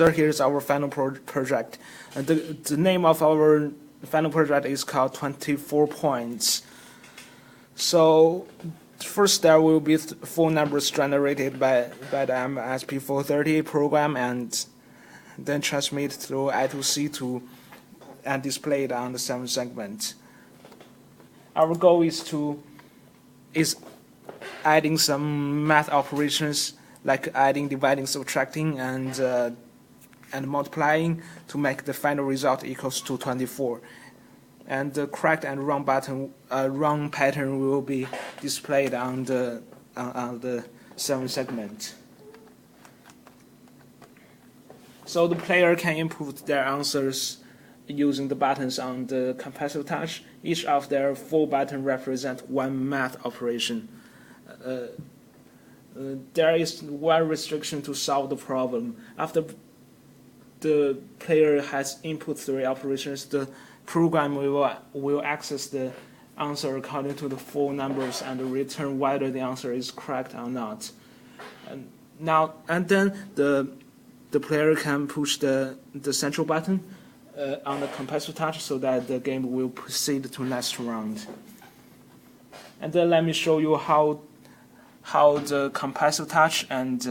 Here's our final project. The name of our final project is called 24 points. So first there will be four numbers generated by the MSP430 program and then transmit through I2C and displayed on the 7th segment. Our goal is adding some math operations like adding, dividing, subtracting, and multiplying to make the final result equals to 24. And the correct and wrong pattern will be displayed on the 7th segment. So the player can input their answers using the buttons on the capacitive touch. Each of their 4 buttons represent one math operation. There is one restriction to solve the problem. After the player has input 3 operations, the program will access the answer according to the 4 numbers and return whether the answer is correct or not. And then the player can push the central button on the capacitive touch so that the game will proceed to next round. And then let me show you how the capacitive touch and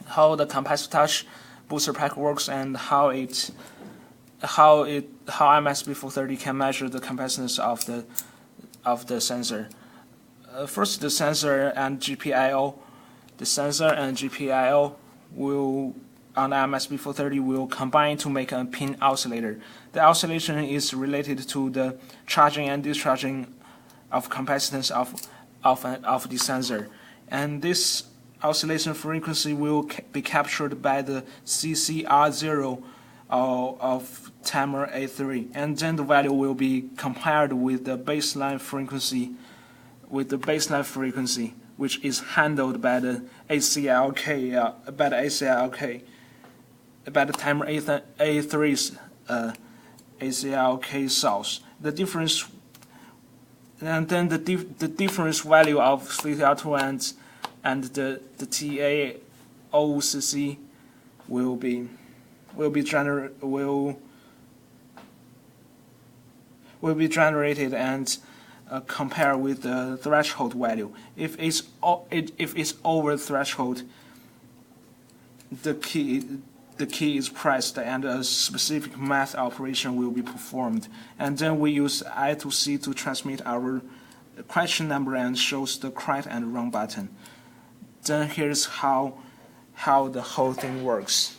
how the capacitive touch booster pack works and how MSP430 can measure the capacitance of the sensor. First, the sensor and GPIO. The sensor and GPIO will on MSP430 will combine to make a pin oscillator. The oscillation is related to the charging and discharging of capacitance of the sensor, and this oscillation frequency will be captured by the CCR0 of timer A3, and then the value will be compared with the baseline frequency, which is handled by the ACLK, by the timer A3's ACLK source. The difference, and then the difference value of CTR2 and the TAOCC will be generated and compare with the threshold value. If it's over threshold, the key is pressed and a specific math operation will be performed. And then we use I2C to transmit our question number and shows the correct and wrong button. Then here's how the whole thing works.